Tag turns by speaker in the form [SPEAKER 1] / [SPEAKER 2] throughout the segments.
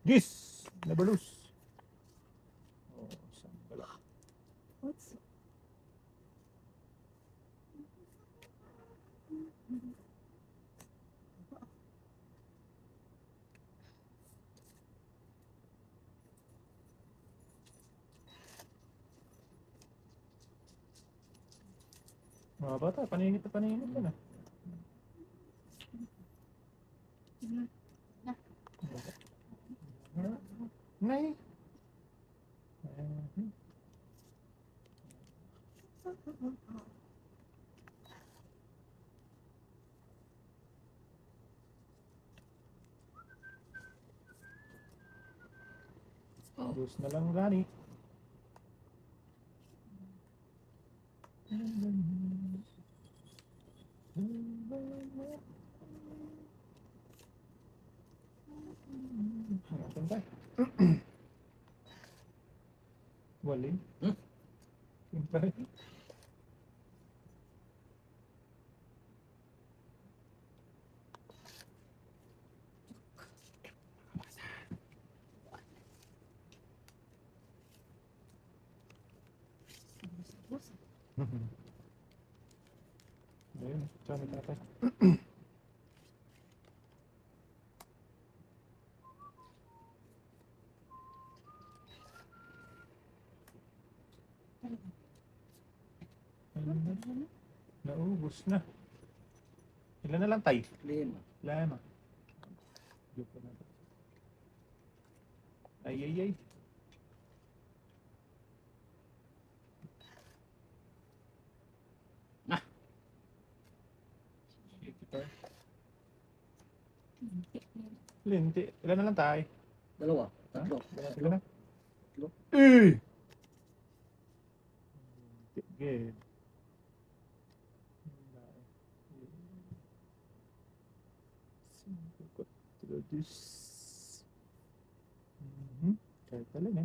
[SPEAKER 1] Gis! Nabalus. Oh, saan pala?
[SPEAKER 2] What's
[SPEAKER 1] Mga bata, paninit na paninit ka na. Nay. Diyos na lang gani. Ayan tayo. Walin. Yung tayo. Ayun, tsaka may tatay. Ayun na. Naubos na. Ilan na lang tayo?
[SPEAKER 3] 5.
[SPEAKER 1] Lama. Joke na to. Ay, ay, ay.
[SPEAKER 3] Ah.
[SPEAKER 1] Sige pa. Linti. Ilan na lang tayo?
[SPEAKER 3] 2, 3.
[SPEAKER 1] Ilan na?
[SPEAKER 3] Tatlo.
[SPEAKER 1] Eh! Good. Kaya talaga.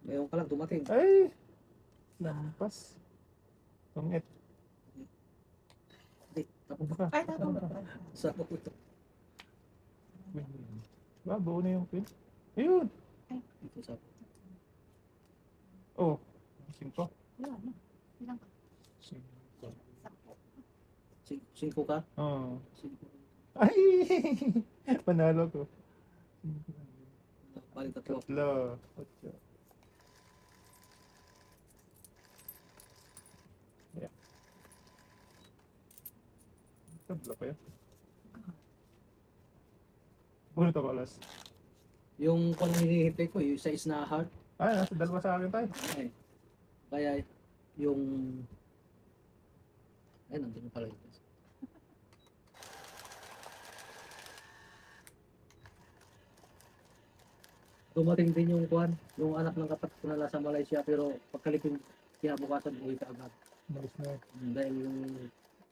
[SPEAKER 3] Ngayon ka lang dumating.
[SPEAKER 1] Ay! Lampas. Tungit.
[SPEAKER 3] Hindi, tapos
[SPEAKER 1] Ano ka?
[SPEAKER 2] Ay, tapos ba?
[SPEAKER 3] sa ako ito.
[SPEAKER 1] Ba, buo na yung pin. Ayun!
[SPEAKER 3] Ito sa
[SPEAKER 1] Oh, 5.
[SPEAKER 2] Wala na. Ilang ka?
[SPEAKER 1] 5.
[SPEAKER 3] 5 ka?
[SPEAKER 1] Oh.
[SPEAKER 3] 5.
[SPEAKER 1] Ay! Panalo ko.
[SPEAKER 3] Bali 3.
[SPEAKER 1] 3. 8. Yeah. Tabla pa yun. Buno to balas.
[SPEAKER 3] Yung kung hinihintay ko, yung size na heart.
[SPEAKER 1] Ay, nasa 2 sa akin tayo.
[SPEAKER 3] Ay. Kaya yung... Ay, nandun pala ito. Dumating din yung kuhan, yung anak ng kapatid ko na nasa Malaysia, pero pagkalipin kinabukasan uwi ka agad.
[SPEAKER 1] Malis na.
[SPEAKER 3] Dahil yung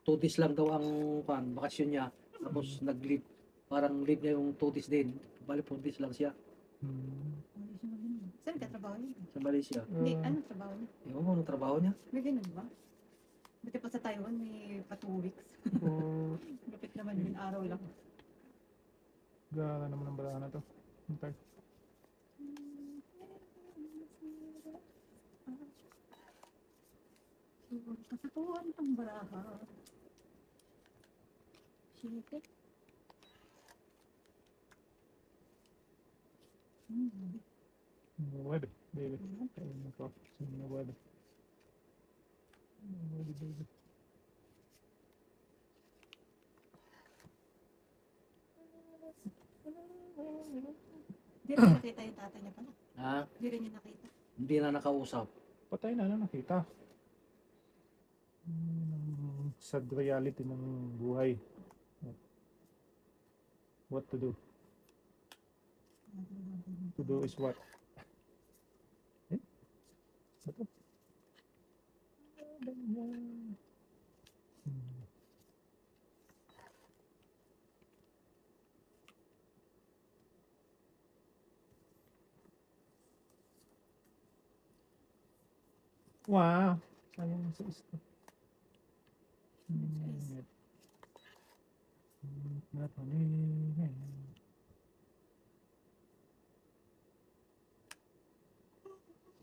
[SPEAKER 3] 2 days lang daw ang kuhan, bakasyon niya, tapos nag-leave. Parang leave niya yung 2 days din. Bali 4 days lang siya
[SPEAKER 2] Saan ka trabaho niya?
[SPEAKER 3] sa Malaysia.
[SPEAKER 2] Hindi, anong trabaho niya?
[SPEAKER 3] Ewan ko anong trabaho niya.
[SPEAKER 2] May ganun ba? Buti pa sa Taiwan, may pa 2 weeks.
[SPEAKER 1] Oh,
[SPEAKER 2] Lupit naman yun, araw lang.
[SPEAKER 1] gala naman ang bala na to. Hintay.
[SPEAKER 2] Katutuan ang baraha. Siyete. Hmm.
[SPEAKER 1] 9, baby. Ayun na ko. 9. 9, baby.
[SPEAKER 2] Di rin nakita yung tatay niya pala.
[SPEAKER 3] Ha?
[SPEAKER 2] Di rin niya nakita.
[SPEAKER 3] Hindi na nakausap.
[SPEAKER 1] Patay na, ano nakita? Sad reality ng buhay. What to do? To do is what? Eh? Ito? Wow! Sayang sa isa.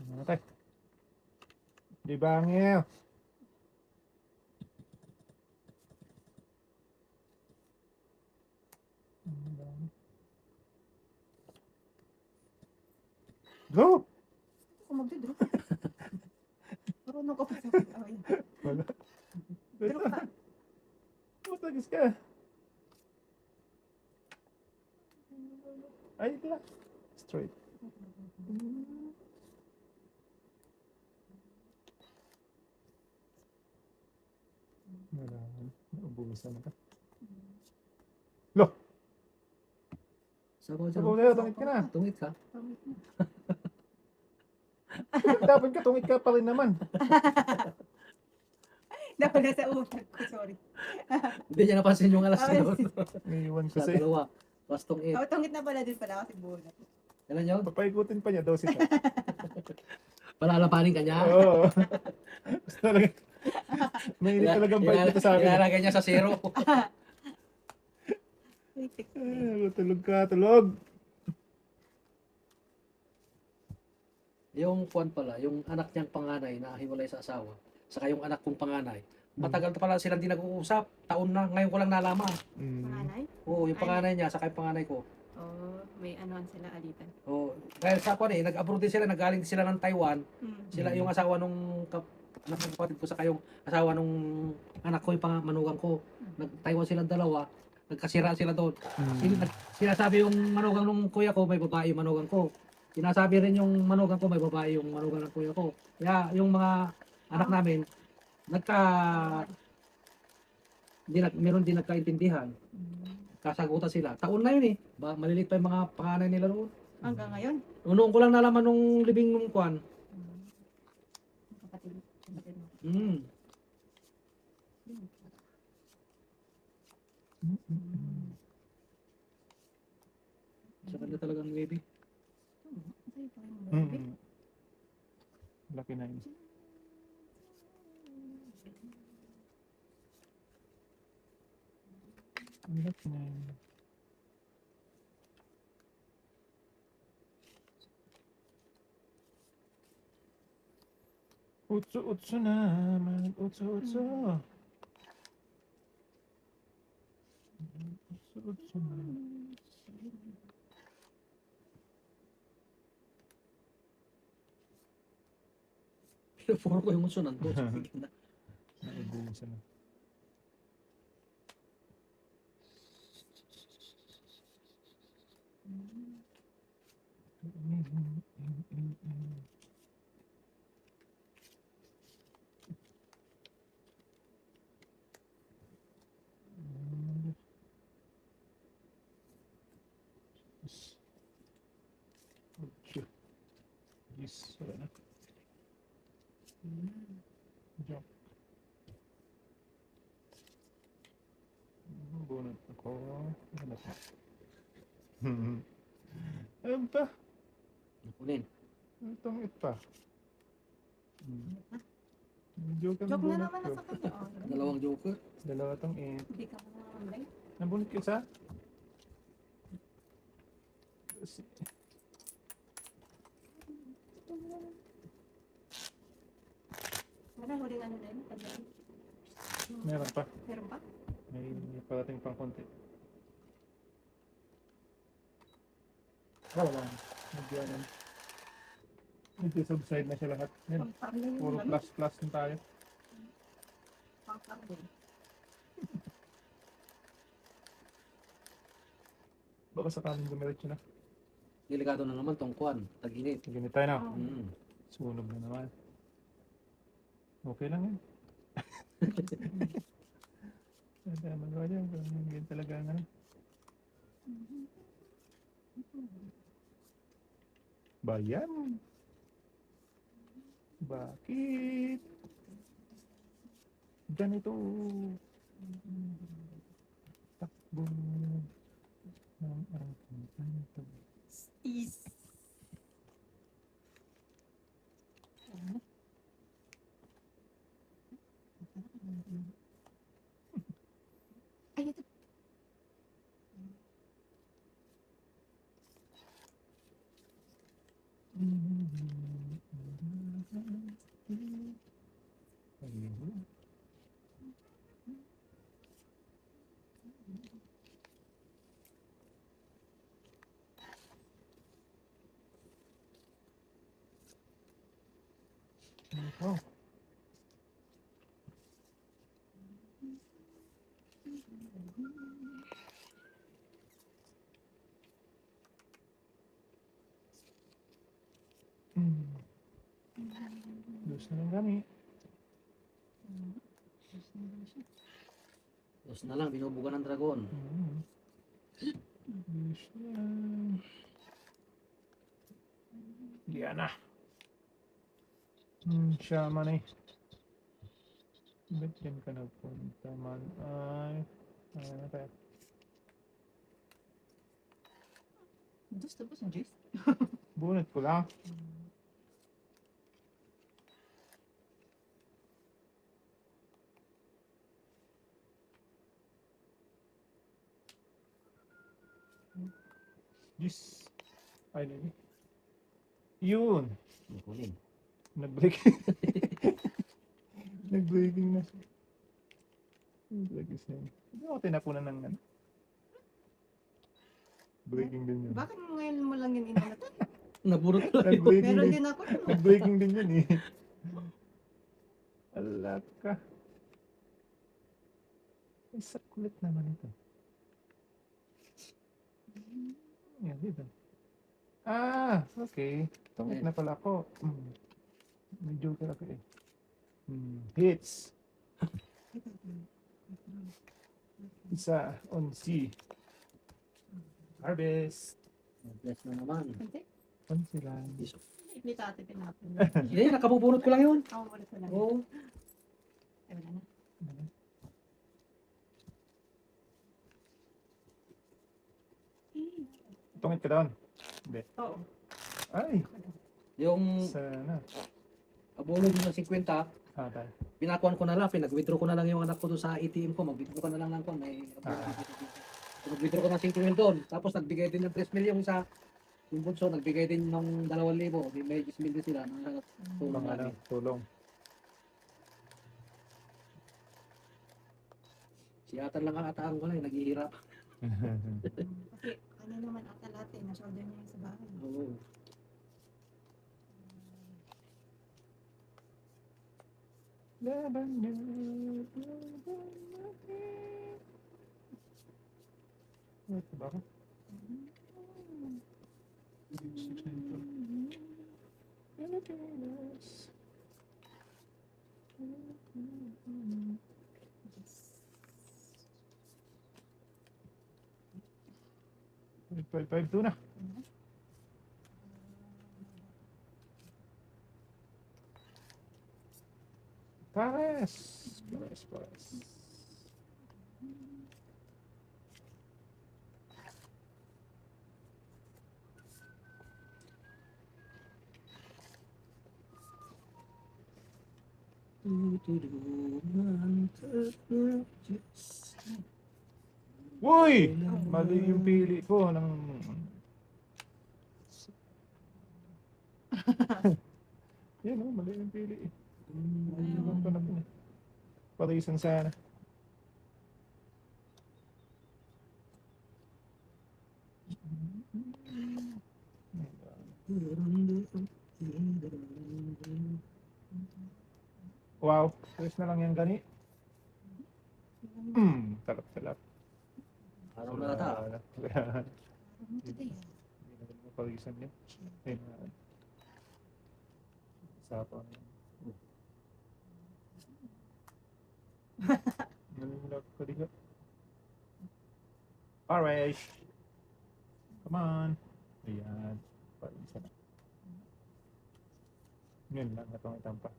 [SPEAKER 1] Namatay. Di bangil. Go!
[SPEAKER 2] Ako magdodrop. Marunong ko pa sa pag-away.
[SPEAKER 1] Wala.
[SPEAKER 2] Drop pa.
[SPEAKER 1] Matagis ka. Ay, ito lang. Straight. Wala. Naubusan na ka. Lo!
[SPEAKER 3] Sabaw
[SPEAKER 1] Sabaw
[SPEAKER 3] dyan.
[SPEAKER 1] na, tungit ka na.
[SPEAKER 3] Tungit ka.
[SPEAKER 1] Dapat ka, tungit ka pa rin naman.
[SPEAKER 2] Nawala sa utak ko, sorry.
[SPEAKER 3] Hindi niya napansin yung alas
[SPEAKER 2] Ay,
[SPEAKER 3] na doon.
[SPEAKER 1] Naiiwan ko
[SPEAKER 3] Sa
[SPEAKER 1] sa'yo.
[SPEAKER 3] dalawa. Plus tungit.
[SPEAKER 2] Oh, tungit na pala din pala kasi buo na.
[SPEAKER 3] Kailan yun?
[SPEAKER 1] Papaikutin pa niya, dosis na.
[SPEAKER 3] Palalapanin ka niya.
[SPEAKER 1] Oo. Basta talaga. Mainit talagang bite dito sa akin.
[SPEAKER 3] Ilalagay niya sa zero.
[SPEAKER 1] Tulog ka, tulog.
[SPEAKER 3] Yung kuwan pala, yung anak niyang panganay na hiwalay sa asawa, saka yung anak kong panganay, matagal na pala silang di nag-uusap. Taon na, ngayon ko lang nalaman.
[SPEAKER 2] Panganay?
[SPEAKER 3] Oo, yung panganay niya, saka yung panganay ko.
[SPEAKER 2] Oh, may anuan sila alitan.
[SPEAKER 3] Oo, dahil sa kuwan nag-abroad din sila, nagaling sila ng Taiwan. Sila yung asawa nung anak ng kapatid ko, saka yung asawa nung anak ko, yung manugang ko. Nag-Taiwan silang dalawa, nagkasira sila doon. Sinasabi yung manugang nung kuya ko, may babae yung manugang ko. Sinasabi rin yung manugang ko, may babae yung manugang ng kuya ko. Kaya yung mga anak namin, meron din nagkaintindihan. Kasagutan sila. Taon na yun eh. Malilit pa yung mga panganay nila noon.
[SPEAKER 2] Hanggang ngayon.
[SPEAKER 3] Noon ko lang nalaman nung libing nung kwan.
[SPEAKER 2] Kapatid mo.
[SPEAKER 3] Mm. Sa kanya talagang baby.
[SPEAKER 2] Sa'yo pa rin mo, baby.
[SPEAKER 1] Laki na yun. Laki na yun. Utso-utso naman. Utso-utso. Utso-utso naman.
[SPEAKER 3] Pinupuro ko yung muso nandun.
[SPEAKER 1] Naubusan na. Yes, wala na. Jump. Bunot ako. Bunot na. Ano ba?
[SPEAKER 3] Kunin.
[SPEAKER 1] Itong pa. Joke
[SPEAKER 2] Joke na naman na sa kanya. Oh,
[SPEAKER 3] Dalawang joker.
[SPEAKER 1] Dalawa tong
[SPEAKER 2] hindi ka mo naman.
[SPEAKER 1] Nabunot ka isa?
[SPEAKER 2] Wala, huling ano na yun.
[SPEAKER 1] Meron pa.
[SPEAKER 2] Meron pa?
[SPEAKER 1] May parating pang konti. Wala lang. Nagyanan. Nag-subside na siya lahat. Yan. Puro plus na tayo. Baka sakaling dumiretso na.
[SPEAKER 3] Delikado na naman tong kwan. Tag-init.
[SPEAKER 1] Ganit tayo na.
[SPEAKER 3] Mm.
[SPEAKER 1] Sunog na naman. Okay lang yan. Hindi magawa dyan. Ganyan talaga ang ano. Bayan. Bakit? Ganito. Takbo. Ng aking kanto.
[SPEAKER 2] Is. Ay, ito.
[SPEAKER 1] Oh. Hmm. Dos na lang kami.
[SPEAKER 3] Tapos na lang, binubuga ng dragon.
[SPEAKER 1] Dos na lang. Yan na. Shaman eh. Ba't yan ka nagpunta man? Ay, ano tayo?
[SPEAKER 2] Diyos, tapos ang Diyos.
[SPEAKER 1] Bunot ko lang. Yes. Ay, nini. Yun.
[SPEAKER 3] Nakunin.
[SPEAKER 1] Nag-break. Nag-breaking na. Nag-break is na yun. Hindi ako tinapunan ng ano. Breaking din yun.
[SPEAKER 2] Bakit ngayon mo lang yun inanatan?
[SPEAKER 3] Naburot ko lang yun.
[SPEAKER 1] Nag-breaking
[SPEAKER 2] Meron
[SPEAKER 1] din.
[SPEAKER 2] din ako. No?
[SPEAKER 1] Nag-breaking din yun eh. Ala ka. Ay, sa kulit naman ito. Yan, dito. Ah, okay. Tungit na pala ako. May joker ako eh. Hits. Isa on C. Harvest.
[SPEAKER 3] Bless na naman.
[SPEAKER 2] Hindi.
[SPEAKER 1] On C lang.
[SPEAKER 2] Hindi tate pinapin.
[SPEAKER 3] Hindi, nakabubunot ko lang yun.
[SPEAKER 2] Ako ulit ko lang.
[SPEAKER 3] Oo.
[SPEAKER 2] Ay, wala na.
[SPEAKER 1] Tungit ka doon. Hindi.
[SPEAKER 2] Oo.
[SPEAKER 1] Ay,
[SPEAKER 3] Yung
[SPEAKER 1] sana.
[SPEAKER 3] abulong ng 50,
[SPEAKER 1] Tayo.
[SPEAKER 3] pinakuan ko na lang, pinag-withdraw ko na lang yung anak ko doon sa ATM ko, mag-withdraw ko na lang ko, may mag-withdraw ko ng 5 mil doon, tapos nagbigay din ng 3 mil yung isa, yung bunso, nagbigay din ng 2,000, may 10 mil din sila, tulong
[SPEAKER 1] Mga
[SPEAKER 3] namin.
[SPEAKER 1] tulong.
[SPEAKER 3] Si Atan lang ang ataang ko lang, naghihirap.
[SPEAKER 2] Kasi ano naman ata lahat eh. Nasolder niya yung sa bahay.
[SPEAKER 3] Oo.
[SPEAKER 1] Laban niyo, laban natin. Ito ba ako? Pilipinas. Five, two na. Pares. Pares. Uy! Mali yung pili ko ng... Yan o, mali yung pili. Ayun ko na po. Parisan sana. Wow, tres na lang yung gani. Talap-talap.
[SPEAKER 3] Araw na ata.
[SPEAKER 2] Ano today ah?
[SPEAKER 1] Hindi na naman parisan niya. Ayun. Sapa. Nanulak ka diha. Alright. Come on. Ayan. Parisan na. Yun lang, itong itampa.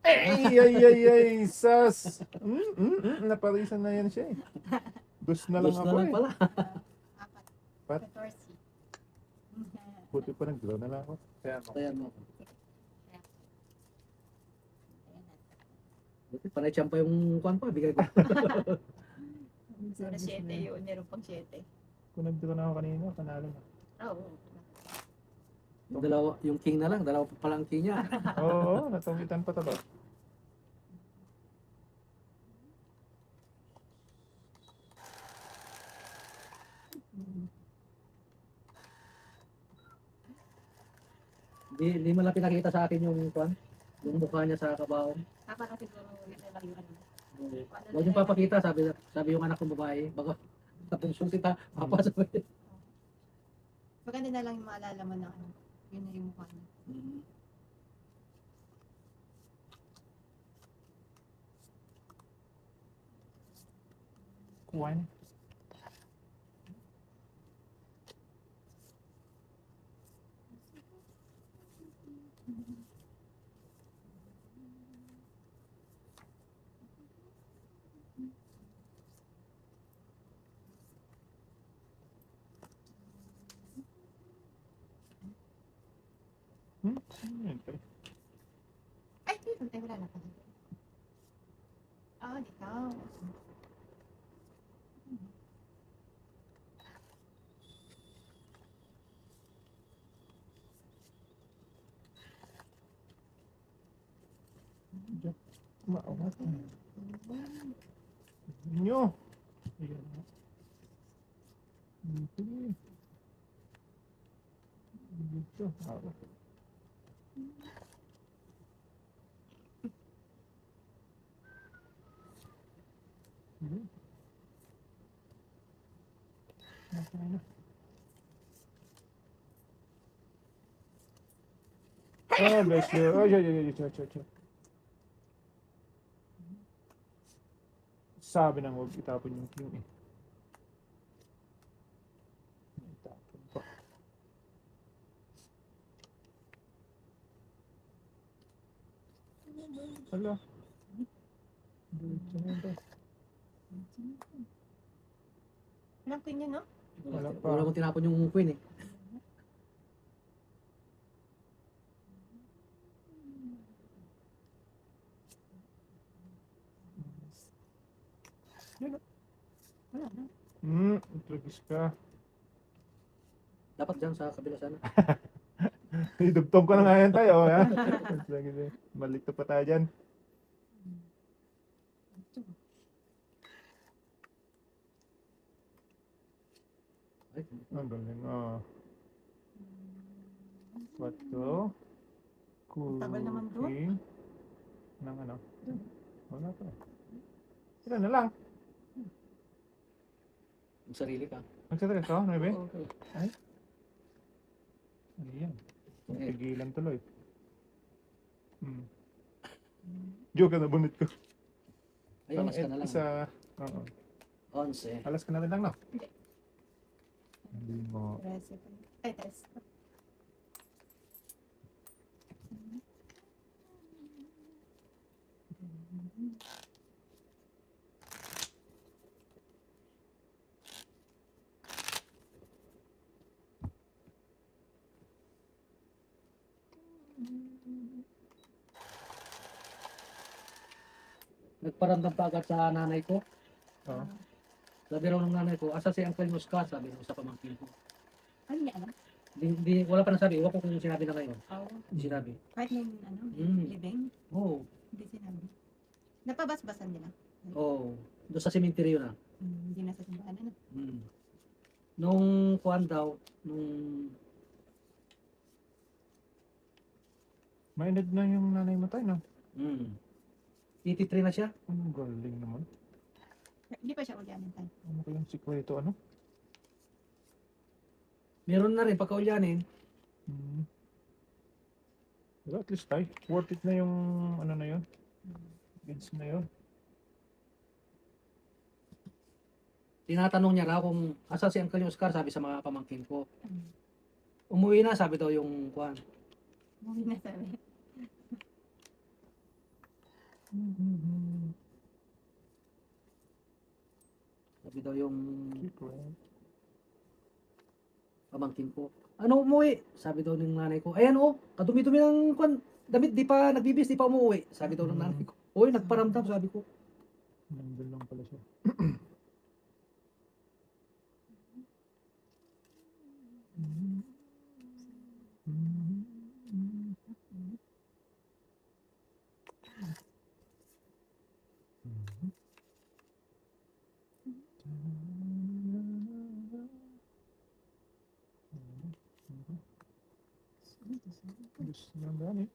[SPEAKER 1] Ay, sas! Naparisan na yan siya eh. Dos na lang
[SPEAKER 3] Dos
[SPEAKER 1] ako
[SPEAKER 3] na lang
[SPEAKER 1] eh.
[SPEAKER 3] pala.
[SPEAKER 2] Apat.
[SPEAKER 1] Pat?
[SPEAKER 2] 14.
[SPEAKER 1] Buti pa nag-draw na lang ako. Kaya ako.
[SPEAKER 3] Ayan mo.
[SPEAKER 2] Ayan na.
[SPEAKER 3] Buti panay tiyampa yung kuwan pa, bigay ko.
[SPEAKER 2] Sana 7 yun. Meron pang 7.
[SPEAKER 1] Kung nag-draw na ako kanina, panalo na.
[SPEAKER 2] Oo.
[SPEAKER 3] Dalawa, yung king na lang, dalawa pa pala ang king niya.
[SPEAKER 1] Oo, natungitan pa taba.
[SPEAKER 3] Di mo lang pinakita sa akin yung kwan, yung mukha niya sa kabaong.
[SPEAKER 2] Para siguro yun na lang yung ano.
[SPEAKER 3] Huwag yung papakita, sabi yung anak kong babae, baka tapos yung tita, papa sabi.
[SPEAKER 2] Maganda na lang yung maalala mo na ano. Yun na yung mukha niya.
[SPEAKER 1] Kuwan. Ano ito?
[SPEAKER 2] Ay, ay, wala na pala. Ah, dito.
[SPEAKER 1] Maawat. Nyo. Ayan. Sige. Dito. Awa. Hmm. Nasaan na? Oh, bless you. Oh, yeah. Sabi nang huwag itapon yung king eh. Itapon pa. Hala. Dito na ito.
[SPEAKER 2] Walang queen yun, no?
[SPEAKER 1] Wala pa.
[SPEAKER 3] Wala kong tinapon yung queen eh.
[SPEAKER 2] Wala na.
[SPEAKER 1] Tragis ka.
[SPEAKER 3] Dapat dyan sa kabila sana.
[SPEAKER 1] Idugtong ko na nga yan tayo, ha? Malikto pa tayo dyan.
[SPEAKER 3] Ay,
[SPEAKER 1] Ang galing, oh. Wato.
[SPEAKER 2] Tagal naman doon.
[SPEAKER 1] Cooking. Nang ano? Wala pa. Sila na lang.
[SPEAKER 3] yung sarili ka.
[SPEAKER 1] Nagsatress ko, 9?
[SPEAKER 3] Okay.
[SPEAKER 1] Ano yan? Pigilan tuloy. Joke na bunit ko.
[SPEAKER 3] Ay, alas ka na lang.
[SPEAKER 1] Isa, oo.
[SPEAKER 3] 11.
[SPEAKER 1] Alas ka na rin lang, no? Hindi mo.
[SPEAKER 2] Recipe. Ay, test.
[SPEAKER 3] Nagparamdam pa agad sa nanay ko.
[SPEAKER 1] Oo.
[SPEAKER 3] Sabi raw ng nanay ko, asa si Uncle Muscar? Sabi mo sa pamangkin ko.
[SPEAKER 2] Ano niya alam?
[SPEAKER 3] Wala pa nasabi. Iwan ko kung sinabi na ngayon.
[SPEAKER 2] Oo.
[SPEAKER 3] Hindi sinabi.
[SPEAKER 2] Kahit nung ano,
[SPEAKER 3] Mm.
[SPEAKER 2] living,
[SPEAKER 3] Oo.
[SPEAKER 2] hindi sinabi. Napabasbasan nila.
[SPEAKER 3] Oo. Doon sa cemetery na.
[SPEAKER 2] Hindi na sa simbahan, ano?
[SPEAKER 3] Nung kuwan daw, nung
[SPEAKER 1] Mainad na yung nanay mo tayo, no?
[SPEAKER 3] 83 na siya.
[SPEAKER 1] Ang galing naman.
[SPEAKER 2] Hindi pa siya ulyanin tayo.
[SPEAKER 1] Ano kayang sikreto, ano?
[SPEAKER 3] Meron na rin pagkaulyanin.
[SPEAKER 1] Well, at least tayo. Worth it na yung ano na yun. Goods na yun.
[SPEAKER 3] Tinatanong niya raw kung asa si Uncle Oscar, sabi sa mga pamangkin ko. Umuwi na, sabi daw yung kuwan.
[SPEAKER 2] Umuwi na sabi.
[SPEAKER 3] Sabi daw yung
[SPEAKER 1] Secret.
[SPEAKER 3] pamangkin ko. Ano umuwi? Sabi daw ng nanay ko. Ayan oh, kadumi-dumi ng kuwan. Damit, di pa nagbibis, di pa umuwi. Sabi daw ng nanay ko. Uy, nagparamdam, sabi ko.
[SPEAKER 1] Nandun lang pala siya. Gusto nang gani.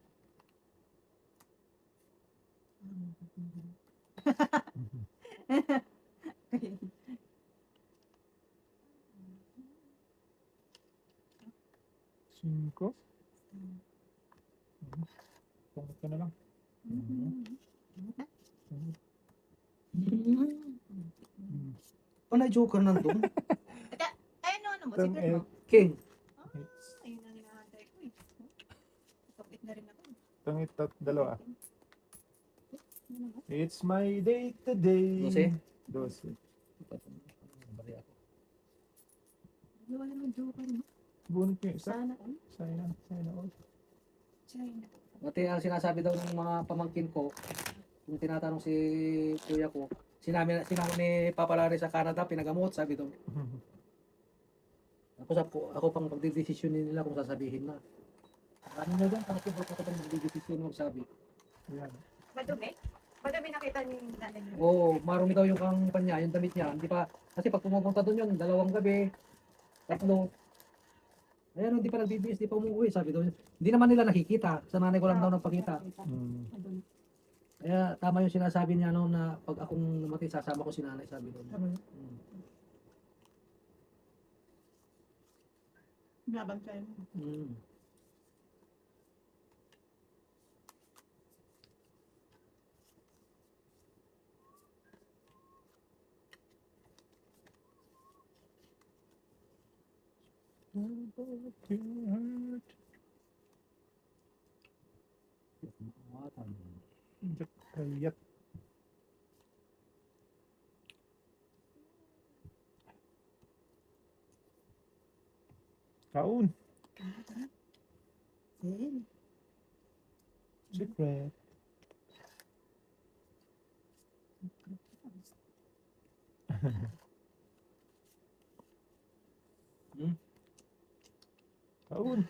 [SPEAKER 2] Okay.
[SPEAKER 1] 5. Pangit ka na lang.
[SPEAKER 3] Panay joker nandun.
[SPEAKER 2] Ay, ano mo?
[SPEAKER 1] Tang
[SPEAKER 2] Secret mo?
[SPEAKER 3] King.
[SPEAKER 2] Ayun na hinahantay ko eh. Topit na rin ako.
[SPEAKER 1] Tangit at dalawa.
[SPEAKER 2] Ano ba?
[SPEAKER 1] It's my day today.
[SPEAKER 3] 12?
[SPEAKER 1] 12.
[SPEAKER 2] Wala naman joker mo.
[SPEAKER 1] Bunot ko yung isa.
[SPEAKER 2] Sana all.
[SPEAKER 1] Sana all.
[SPEAKER 2] China.
[SPEAKER 3] Dati ang sinasabi daw ng mga pamangkin ko, yung tinatanong si kuya ko, sinabi ni Papa Larry sa Canada, pinagamot, sabi daw. Ako pang pagdidesisyon nila kung sasabihin na. Ano na dyan, ako pang magdidesisyon magsabi.
[SPEAKER 1] Yan.
[SPEAKER 2] Madumi? Madumi nakita ni nanay niyo.
[SPEAKER 3] Oo, marumi daw yung kampanya, yung damit niya. Hindi pa, kasi pag pumupunta doon yun, 2 gabi, 3. Ayan, hindi pa nagbibis, hindi pa umuwi, sabi daw. Hindi naman nila nakikita, sa nanay ko lang daw nagpakita.
[SPEAKER 2] Madumi.
[SPEAKER 3] Kaya tama yung sinasabi niya no, na pag akong namatay, sasama ko si nanay, sabi daw.
[SPEAKER 2] Laban tayo.
[SPEAKER 3] Mm.
[SPEAKER 1] Jakayat. Kaun. Secret. Kaun.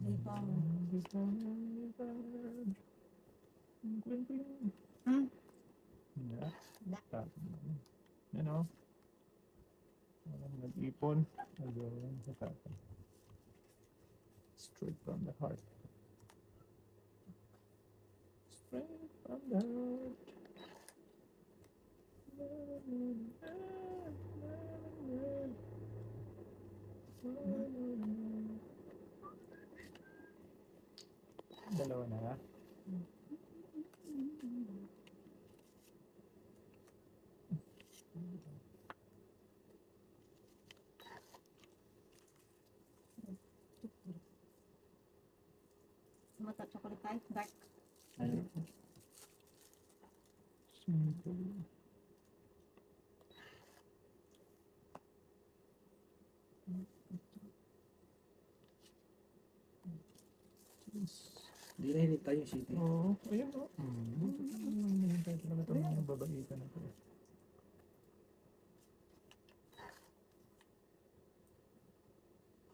[SPEAKER 2] Hindi pa mo. Hmm?
[SPEAKER 1] Yeah.
[SPEAKER 2] Da.
[SPEAKER 1] Yan o. Walang nag-ipon. Nag-iwan sa tatay. Straight from the heart. Straight from the heart. Dalawa na.
[SPEAKER 2] Mata chocolate tayo. Dark.
[SPEAKER 3] Ayun.
[SPEAKER 1] Simple.
[SPEAKER 3] Hindi na hinintay yung city.
[SPEAKER 1] Oo, ayun o. Hinihintay ko lang itong mga babaitan na ito.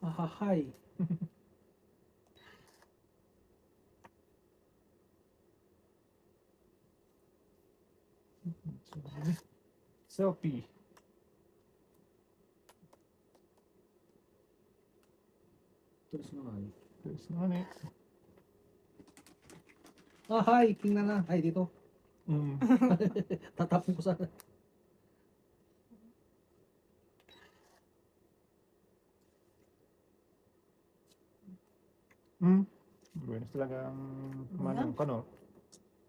[SPEAKER 3] Hahahay.
[SPEAKER 1] Selfie.
[SPEAKER 3] Tulos na nga eh.
[SPEAKER 1] There's no need.
[SPEAKER 3] Hi, king na na. Ay, dito.
[SPEAKER 1] Mm.
[SPEAKER 3] Tatapon ko sana.
[SPEAKER 1] Buenos talagang manong ka, no?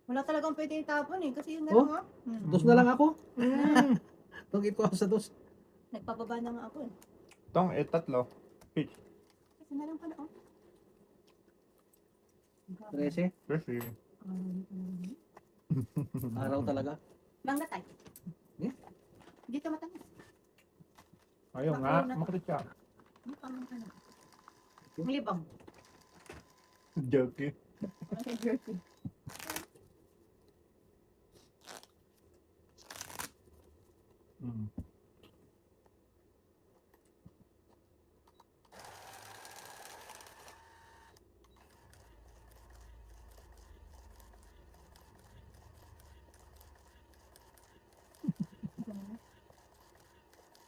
[SPEAKER 2] Wala talagang pwede itapon eh. Kasi yun na
[SPEAKER 3] Oh?
[SPEAKER 2] lang oh.
[SPEAKER 3] Dos na lang ako. Tungkit ko ako sa dos.
[SPEAKER 2] Nagpababa na nga ako eh.
[SPEAKER 1] Tong, tatlo. Peach.
[SPEAKER 2] Kasi na lang pala oh.
[SPEAKER 3] 13.
[SPEAKER 1] Percy.
[SPEAKER 3] Araw talaga.
[SPEAKER 2] Mangga tayo.
[SPEAKER 3] Eh?
[SPEAKER 2] Dito matamis.
[SPEAKER 1] Ayaw nga, makulit ka.
[SPEAKER 2] Ano pa man ano? Ang libang.
[SPEAKER 1] Joke.
[SPEAKER 2] Okay, jerky.
[SPEAKER 1] Mm.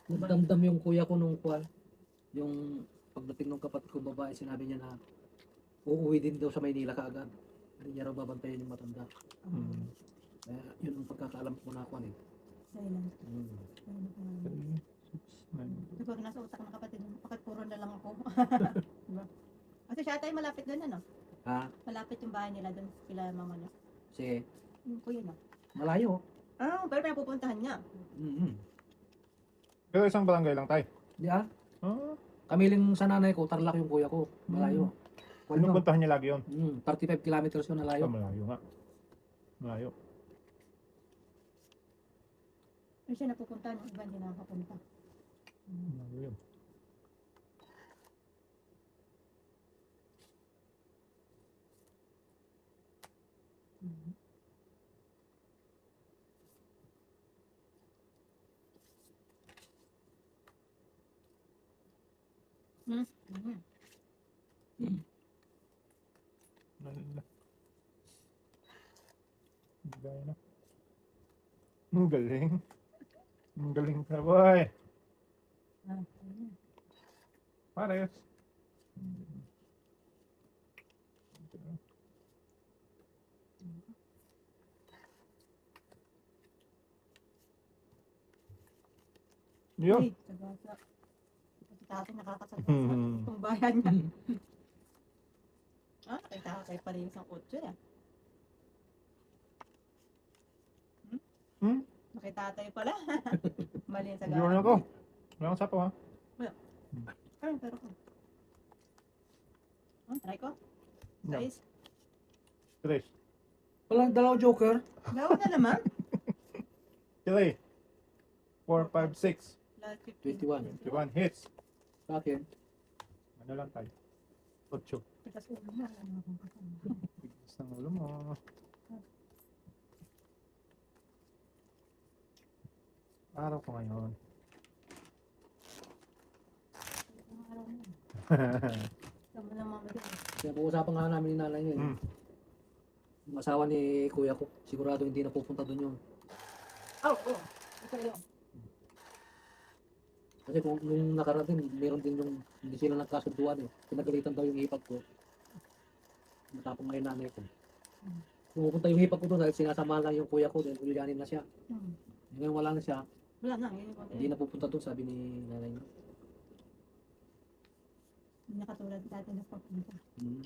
[SPEAKER 3] Nagdamdam yung kuya ko nung kwan. Yung pag Pagdating ng kapatid kong babae, sinabi niya na uuwi din daw sa Maynila kaagad. Hindi niya raw babantayan yung matanda.
[SPEAKER 1] Hmm.
[SPEAKER 3] Kaya yun ang pagkakaalam ko na ako eh.
[SPEAKER 2] Dahil lang.
[SPEAKER 3] Mm.
[SPEAKER 1] Three, six, nine.
[SPEAKER 2] Siguro nasa utak ng kapatid mo. Bakit puro na lang ako? Diba? Kasi siya tayo malapit doon, ano?
[SPEAKER 3] Ha?
[SPEAKER 2] Malapit yung bahay nila doon. Kila mama niya.
[SPEAKER 3] Kasi
[SPEAKER 2] Yung kuya na.
[SPEAKER 3] malayo.
[SPEAKER 2] Ah, pero pinapupuntahan niya.
[SPEAKER 3] Mm-hmm.
[SPEAKER 1] Pero isang barangay lang tayo.
[SPEAKER 3] Di ah?
[SPEAKER 1] Ah,
[SPEAKER 3] Kami lang sa nanay ko, Tarlac yung kuya ko. Malayo. Well, no.
[SPEAKER 1] pinupuntahan niya lagi yun.
[SPEAKER 3] 35 kilometers yun na
[SPEAKER 1] Ah,
[SPEAKER 3] layo.
[SPEAKER 1] malayo nga. Malayo.
[SPEAKER 2] Pero siya napupuntahan, yung iba hindi nakakapunta.
[SPEAKER 1] Malayo yun.
[SPEAKER 2] Hmm?
[SPEAKER 1] Malala. Gaya na. Ang galing. Ang galing ka, boy.
[SPEAKER 2] Ah, ayun.
[SPEAKER 1] Pares. Yun.
[SPEAKER 2] Ay, sagasa. Si tatay nakakasagasa. Kung bayan niya. Ah, nakita ka kayo pala yung isang kotse eh.
[SPEAKER 1] Hmm?
[SPEAKER 2] Nakita tayo pala. Mali yung
[SPEAKER 1] Hindi
[SPEAKER 2] sagasa.
[SPEAKER 1] na ako. Wala akong sapo, ha?
[SPEAKER 2] Ay, pero ko. Oh, try ko.
[SPEAKER 1] Yeah.
[SPEAKER 2] Guys,
[SPEAKER 1] Tres.
[SPEAKER 3] Walang dalawang joker.
[SPEAKER 2] gawin na naman.
[SPEAKER 1] 3. 4, 5, 6.
[SPEAKER 2] Plus
[SPEAKER 3] 21.
[SPEAKER 1] 21 hits.
[SPEAKER 3] Sa akin.
[SPEAKER 1] Ano lang tayo? 8.
[SPEAKER 2] Tigas ulo na.
[SPEAKER 1] Bigis ng ulo mo. Araw ko ngayon.
[SPEAKER 2] Sama lang mga magaling.
[SPEAKER 3] Kaya pag-usapan nga namin ni nanay niya.
[SPEAKER 1] Hmm.
[SPEAKER 3] Yung asawa ni kuya ko. Sigurado hindi na pupunta doon yun.
[SPEAKER 2] Oh, oh. Ito yun.
[SPEAKER 3] Kasi kung nung nakarating, meron din yung hindi sila nagkasunduan eh. Pinagalitan daw yung hipag ko. Matapang ngayon nanay ko. Pumupunta yung hipag ko doon dahil sinasama lang yung kuya ko dahil ulyanin na siya. Ngayon wala na siya.
[SPEAKER 2] Wala na. Yun yung
[SPEAKER 3] Hindi na pupunta doon sabi ni nanay niya.
[SPEAKER 2] Hindi na katulad dati na papunta.
[SPEAKER 3] Hmm.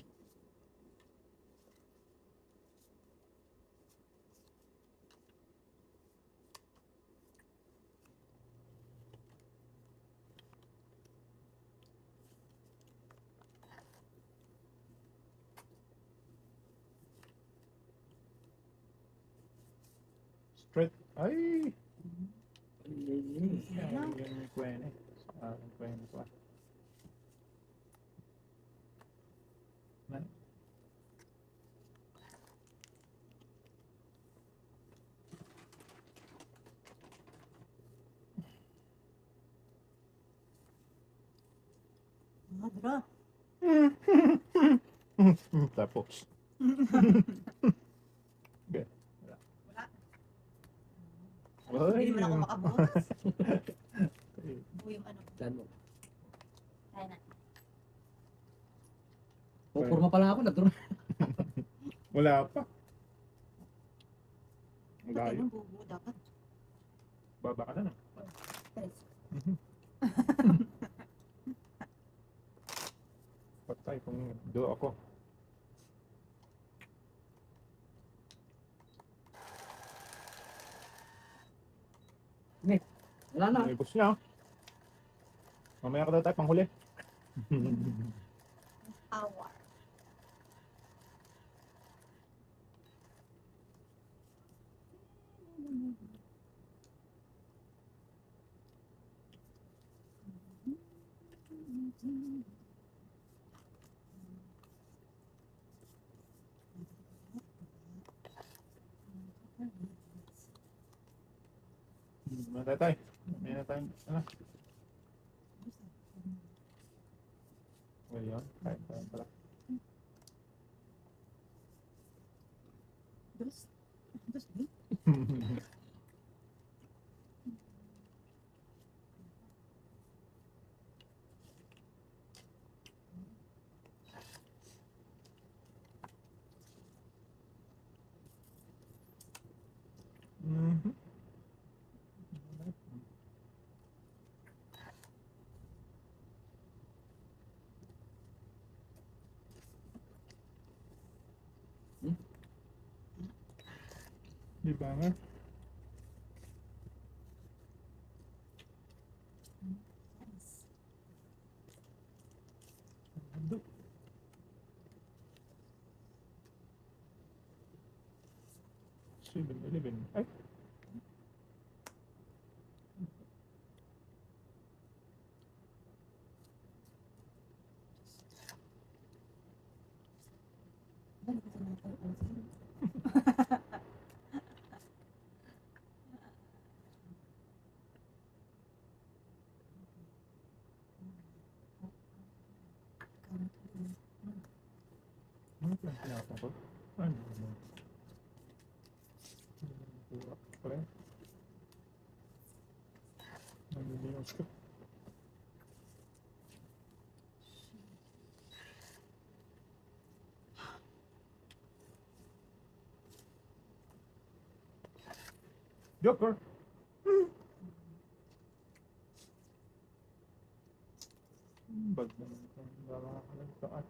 [SPEAKER 1] Straight. Ay!
[SPEAKER 3] Ay.
[SPEAKER 1] Yan yung kwene. Ang kwene ko.
[SPEAKER 2] Ah, draw.
[SPEAKER 1] Tapos.
[SPEAKER 2] Wala. Hindi naman ako
[SPEAKER 1] Ay.
[SPEAKER 2] makabukas. O yung ano.
[SPEAKER 3] Dan mo.
[SPEAKER 2] Kaya na.
[SPEAKER 3] Pupurma pala ako. Nagduro.
[SPEAKER 1] Wala pa.
[SPEAKER 2] Patay
[SPEAKER 1] Layo.
[SPEAKER 2] ng bubo dapat.
[SPEAKER 1] Baba ka na.
[SPEAKER 2] Guys.
[SPEAKER 1] Patay kung do ako.
[SPEAKER 3] Wala na.
[SPEAKER 1] Ang ibos niya. Mamaya ka daw tayo panghuli.
[SPEAKER 2] Awa.
[SPEAKER 1] Mamaya tayo. Mamaya na tayo. Ano? Well, yun. Kahit tayo pala.
[SPEAKER 2] Dos. Dos din.
[SPEAKER 1] Di ba nga?
[SPEAKER 2] Nice.
[SPEAKER 1] Ando. Eleven. Ay!
[SPEAKER 2] Balik ko sa mga pag-usin.
[SPEAKER 1] Ano pa ang tinapon ko? Ano? Pura pala. Nagbibiwas ko. Joker! Bag naman ito. Nakakalantaan.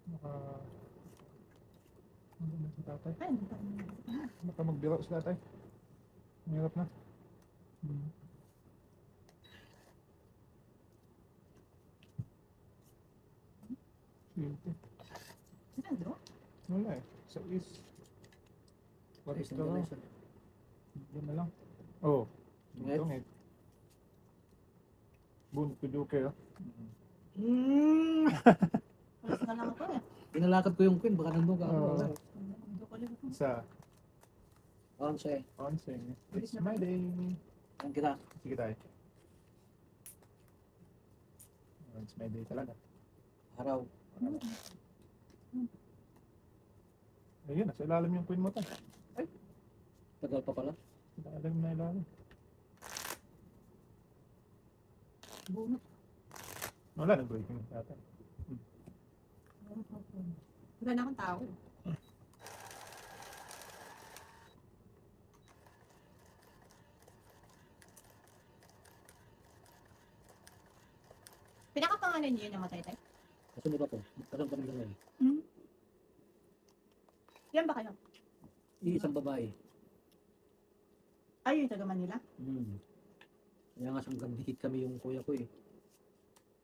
[SPEAKER 1] Naka... Ano na si tatay?
[SPEAKER 2] Ay, hindi pa rin.
[SPEAKER 1] Baka magbiro si tatay. Mahirap na. Hmm. Swerte.
[SPEAKER 2] Sinado?
[SPEAKER 1] Wala eh. Sa is. What is
[SPEAKER 3] Ayos
[SPEAKER 1] the
[SPEAKER 3] na
[SPEAKER 1] law?
[SPEAKER 3] ayos na.
[SPEAKER 1] Yan na lang. Oh.
[SPEAKER 3] Ngit.
[SPEAKER 1] Ito ngit. Boom to Joker.
[SPEAKER 2] Alas na lang ako eh.
[SPEAKER 3] Pinalakad ko yung queen, baka nandun ka.
[SPEAKER 1] Oo.
[SPEAKER 3] Wala.
[SPEAKER 2] Hindi ko ulit.
[SPEAKER 1] Sa
[SPEAKER 3] 11.
[SPEAKER 1] onsing. It's my day.
[SPEAKER 3] Yan kita.
[SPEAKER 1] Sige tayo. It's my day talaga.
[SPEAKER 3] Araw.
[SPEAKER 1] Ayun, nasa ilalim yung queen mo tayo.
[SPEAKER 3] Tagal pa pala.
[SPEAKER 1] Ilalim na ilalim.
[SPEAKER 2] Bunot.
[SPEAKER 1] Wala nang breaking yata.
[SPEAKER 2] Wala na akong tao. Pinakapangalan niyo yun namatay tayo?
[SPEAKER 3] Kasunod ako. Magtagal pa rin ganun.
[SPEAKER 2] Hmm? Yan ba kayo?
[SPEAKER 3] Iisang babae.
[SPEAKER 2] Ay, yung taga Manila?
[SPEAKER 3] Hmm. Kaya nga siyang dikit kami yung kuya ko eh.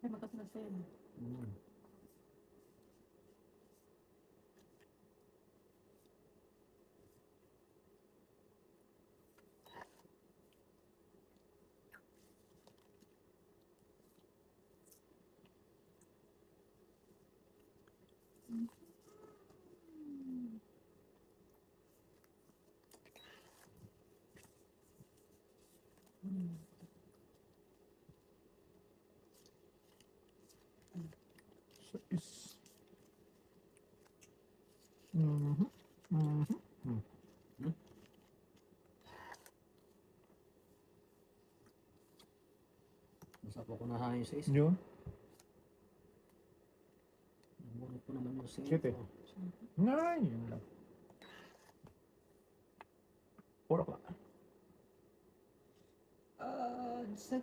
[SPEAKER 2] Ay, magkasunod sa'yo. no?
[SPEAKER 3] Hmm.
[SPEAKER 1] So is... Mhm. Mhm.
[SPEAKER 3] Nasa po ko na hayo sa isa.
[SPEAKER 1] Yun.
[SPEAKER 3] Namunod ko naman yung sa
[SPEAKER 1] Siyete. Ngay, yun lang. 4 o'clock.
[SPEAKER 2] Sakit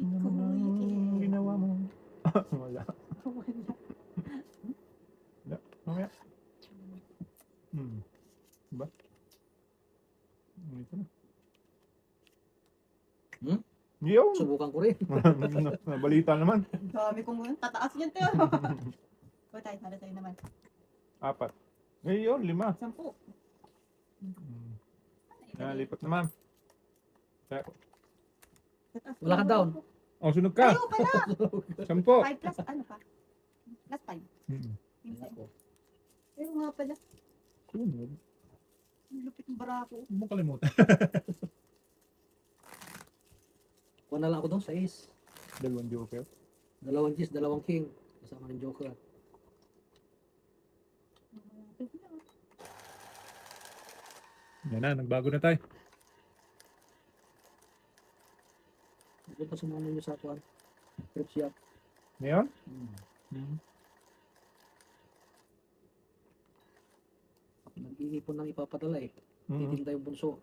[SPEAKER 1] Ano
[SPEAKER 2] ko
[SPEAKER 1] naman ang ginawa mo? Wala.
[SPEAKER 2] Wala.
[SPEAKER 1] Mamaya. Diba? Ito na.
[SPEAKER 3] Hmm?
[SPEAKER 1] Yun!
[SPEAKER 3] Subukan ko rin.
[SPEAKER 1] Nabalita naman.
[SPEAKER 2] Dami kong tataas yan tayo. O tayo, para sa'yo naman.
[SPEAKER 1] 4. Ngayon, 5.
[SPEAKER 2] 10.
[SPEAKER 1] Nalipat naman.
[SPEAKER 3] Wala ka down.
[SPEAKER 1] Oh, sunod ka.
[SPEAKER 2] Ayaw pala.
[SPEAKER 1] 10.
[SPEAKER 2] 5 plus ano pa? Plus 5.
[SPEAKER 3] Wala ko.
[SPEAKER 2] Ayaw nga pala.
[SPEAKER 1] Sunod.
[SPEAKER 2] Ang lupit ng barako.
[SPEAKER 1] Huwag mo kalimutan.
[SPEAKER 3] Kuha na lang ako doon sa ace.
[SPEAKER 1] 2 joker.
[SPEAKER 3] 2 G's, 2 king. Kasama ng joker.
[SPEAKER 1] Yan na, nagbago na tayo.
[SPEAKER 3] Ito pa sumama nyo sa kuhan. Trip shop.
[SPEAKER 1] Ngayon?
[SPEAKER 3] Nag-iipon ng ipapadala eh.
[SPEAKER 1] Mm.
[SPEAKER 3] Titinda yung bunso.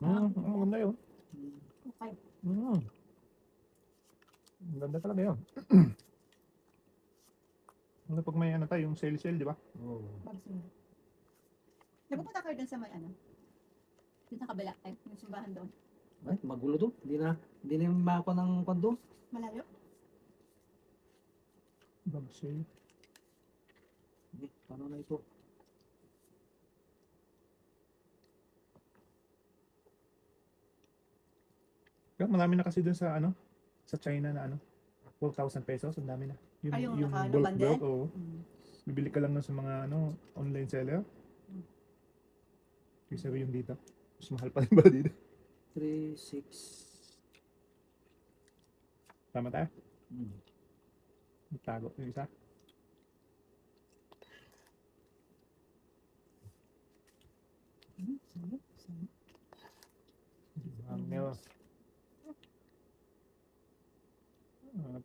[SPEAKER 1] Ang ganda yun.
[SPEAKER 3] Hmm.
[SPEAKER 2] Okay.
[SPEAKER 1] Mm. Ang ganda talaga yun. Ano pag may ano tayo, yung sale-sale, di ba?
[SPEAKER 3] Oo.
[SPEAKER 2] Pagsunod. Nagpupunta kayo dun sa may ano? Dun sa kabila, ay, yung simbahan doon.
[SPEAKER 3] Ay, magulo doon. Hindi na mako ng kondo.
[SPEAKER 2] Malayo?
[SPEAKER 1] Bag sale.
[SPEAKER 3] Paano na ito?
[SPEAKER 1] Kaya marami na kasi dun sa ano, sa China na ano, 4,000 pesos, ang dami na.
[SPEAKER 2] Ay, yung
[SPEAKER 1] yung
[SPEAKER 2] naka-
[SPEAKER 1] bulk
[SPEAKER 2] nabundle?
[SPEAKER 1] bulk, oo.
[SPEAKER 2] Mm.
[SPEAKER 1] Bibili ka lang nun sa mga ano, online seller.
[SPEAKER 2] Mm.
[SPEAKER 1] Kaysa yung dito. Mas mahal pa rin ba dito?
[SPEAKER 3] 3, 6.
[SPEAKER 1] Tama tayo?
[SPEAKER 3] Hmm.
[SPEAKER 1] Tago yung isa.
[SPEAKER 2] Sayop, sayop.
[SPEAKER 1] Hangyo.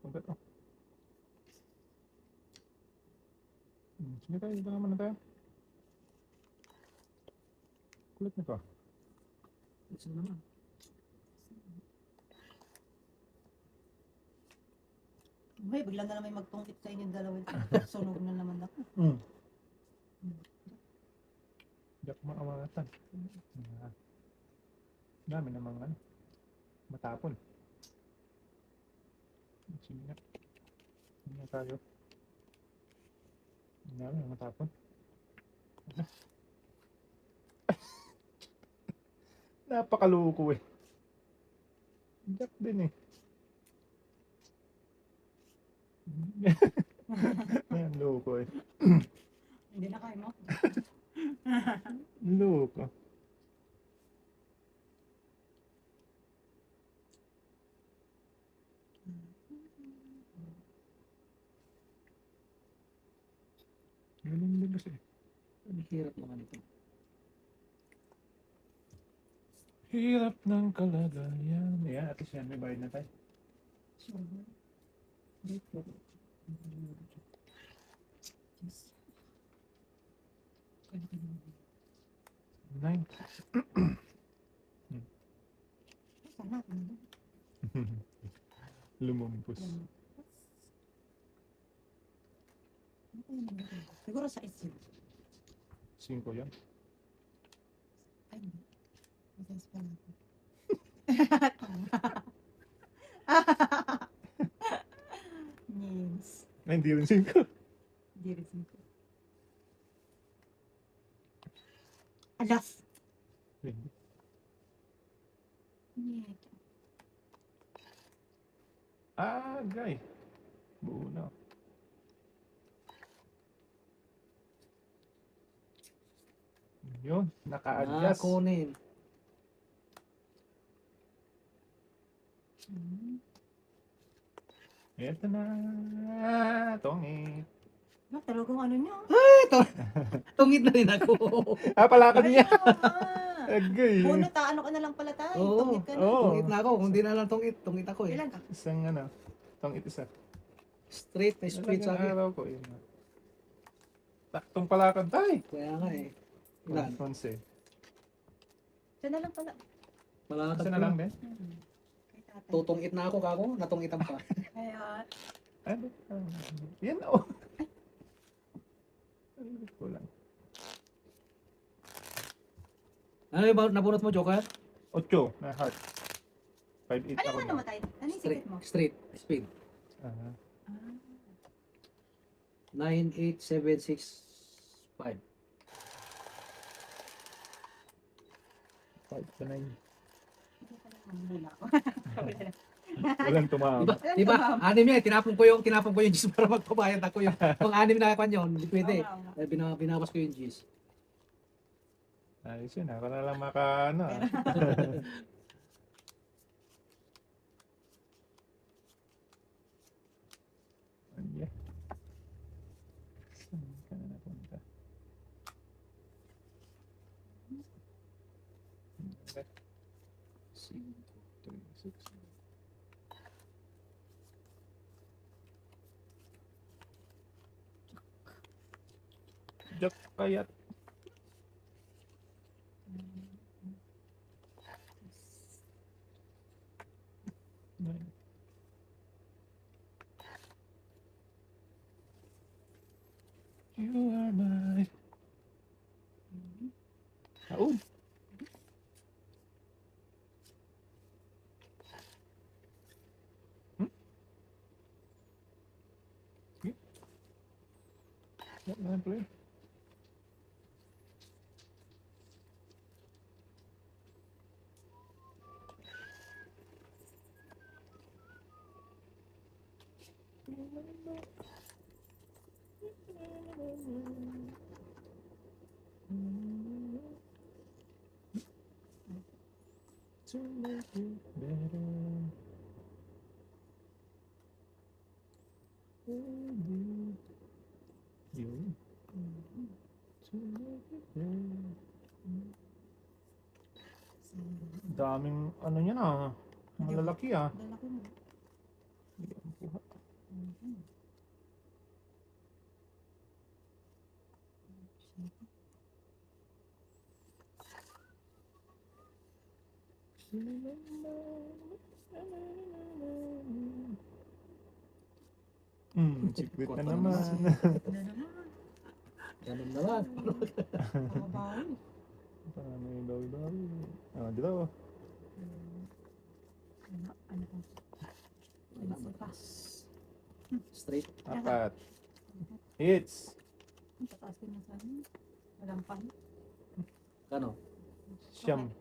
[SPEAKER 1] Punta to. Sige tayo, dito naman na tayo. Kulit na to.
[SPEAKER 3] Isa naman.
[SPEAKER 2] May bigla na lang may magtungkit sa inyong dalawa. Sunog na naman ako.
[SPEAKER 1] Hindi ako maawatan. Dami namang ano, matapon. Sige nga. Hindi na tayo. Dami matapon. Napakaloko eh. Jack din eh. Ayan, loko eh.
[SPEAKER 2] Hindi na kayo mo.
[SPEAKER 1] Loko. Galing din kasi.
[SPEAKER 3] Ang hirap naman ito.
[SPEAKER 1] Hirap ng kalagayan. Ayan, at least yan, may bayad na tayo.
[SPEAKER 2] Sure. Dito. Yes. Kaya ka naman.
[SPEAKER 1] 9.
[SPEAKER 2] Sana ako na.
[SPEAKER 1] Lumumpos.
[SPEAKER 2] Siguro sa isip.
[SPEAKER 1] 5 yan.
[SPEAKER 2] Ay, hindi. Mataas pala ako. Yes.
[SPEAKER 1] Ay, hindi rin 5.
[SPEAKER 2] Hindi rin 5. Alas! Нет.
[SPEAKER 1] Gay. Buo na. Yun, naka-adjust.
[SPEAKER 3] Kunin.
[SPEAKER 1] Ito na. Tongit.
[SPEAKER 2] Talagang ano niya.
[SPEAKER 3] Tungit na rin ako.
[SPEAKER 1] Palakad niya.
[SPEAKER 2] Ay,
[SPEAKER 1] Agay.
[SPEAKER 2] Puno, ano ka na lang pala tayo.
[SPEAKER 3] Oo.
[SPEAKER 2] Tungit ka na.
[SPEAKER 1] Oo.
[SPEAKER 3] Tungit na ako. Kung di na lang tungit ako eh.
[SPEAKER 2] Ilan ka?
[SPEAKER 1] Isang ano, tongit isa.
[SPEAKER 3] Straight, may split sa akin.
[SPEAKER 1] Araw ko yun. Taktong palakad tayo.
[SPEAKER 3] Kaya nga eh. Ilan?
[SPEAKER 1] 11.
[SPEAKER 2] Siya na lang pala.
[SPEAKER 3] Malakad
[SPEAKER 1] Isa na
[SPEAKER 3] ko.
[SPEAKER 1] lang din.
[SPEAKER 2] Kay tatay.
[SPEAKER 3] Tutungit na ako kako. Natungitan pa.
[SPEAKER 2] Kaya,
[SPEAKER 1] Ano? Yan o. Ano ko lang.
[SPEAKER 3] Ano yung nabunot mo, Joker?
[SPEAKER 1] 8 na heart. 5-8
[SPEAKER 2] ano
[SPEAKER 1] ako.
[SPEAKER 2] man namatay? Ano yung
[SPEAKER 3] Straight.
[SPEAKER 2] secret mo?
[SPEAKER 3] Straight. Speed.
[SPEAKER 1] Ah,
[SPEAKER 3] 98765.
[SPEAKER 1] 5 to 9.
[SPEAKER 2] Mula ako.
[SPEAKER 1] Walang tumama.
[SPEAKER 3] Diba? Anim yan. Tinapon ko yung juice para magpabayad ako yung pang anim na kwan yun. Hindi pwede. Eh, binawas ko yung juice.
[SPEAKER 1] Ayos yun. Ako na lang maka ano. Yeah. Saan ka na napunta? Okay. 5, 3, 6. Jack kayat. Yan, play. To make it better. Baby. Yun. To make it better. Daming ano niya na. Malalaki ah.
[SPEAKER 2] Lalaki mo.
[SPEAKER 1] Hindi ang buha. Secret na naman.
[SPEAKER 2] Ano naman?
[SPEAKER 3] Ganun naman.
[SPEAKER 2] Kababawi.
[SPEAKER 1] Paano yung bawi-bawi? Ah, dito.
[SPEAKER 2] Ano ko? Ano ko pa?
[SPEAKER 3] Straight.
[SPEAKER 1] Apat. Hits.
[SPEAKER 2] Ang tataas din na sa amin. Walang pan.
[SPEAKER 3] Kano?
[SPEAKER 1] Siyam.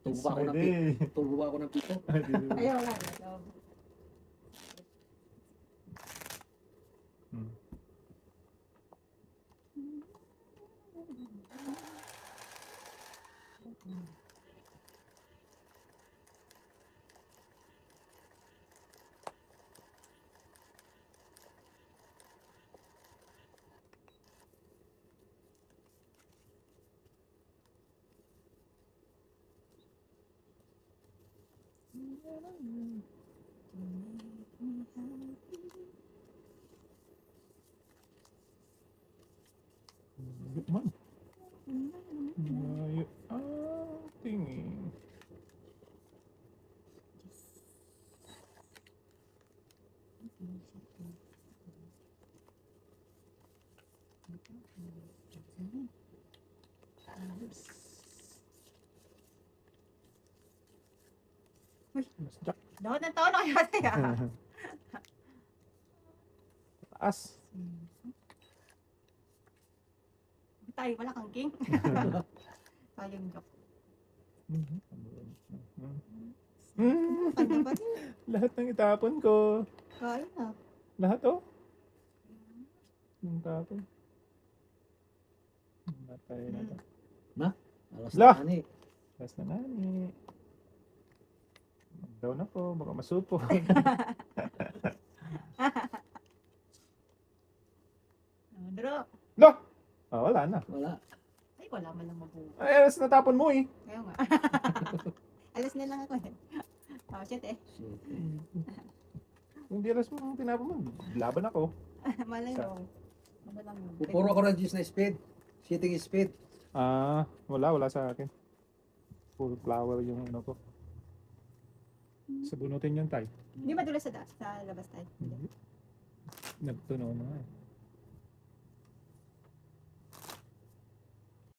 [SPEAKER 3] Tubo ako ng
[SPEAKER 1] Pwede.
[SPEAKER 3] pito. Tubo ako ng pito.
[SPEAKER 2] Ay, wala. Wala.
[SPEAKER 1] Hmm. Man. Layo ang tingin. Mas jack.
[SPEAKER 2] Dapat ng taon na kayo tayo.
[SPEAKER 1] Taas.
[SPEAKER 2] Tayo, wala kang king. Tayong joke. Kanya pa din.
[SPEAKER 1] Lahat ng itapon ko.
[SPEAKER 2] Kaya na.
[SPEAKER 1] Lahat oh. Yung tapon. Matay na to.
[SPEAKER 3] Alas
[SPEAKER 1] Lah!
[SPEAKER 3] na ni.
[SPEAKER 1] Last na nani. Mag-down ako. Baka masupo.
[SPEAKER 2] Draw.
[SPEAKER 1] Lo! Ah, wala na.
[SPEAKER 3] Wala.
[SPEAKER 2] Ay, wala man lang mabuo.
[SPEAKER 1] Ay, alas natapon mo eh.
[SPEAKER 2] Kaya nga. Alas na lang ako eh. Oh, shit eh.
[SPEAKER 3] Shit.
[SPEAKER 1] Kung di alas mo tinapon mo, laban ako.
[SPEAKER 2] Malay mo. Ano lang yun.
[SPEAKER 3] Pupuro ako ng juice na speed. Shooting speed.
[SPEAKER 1] Ah, wala sa akin. Full flower yung ano ko. Sabunutin yung tayo.
[SPEAKER 2] Hindi madulas sa labas tayo.
[SPEAKER 1] Nagtunaw na nga eh.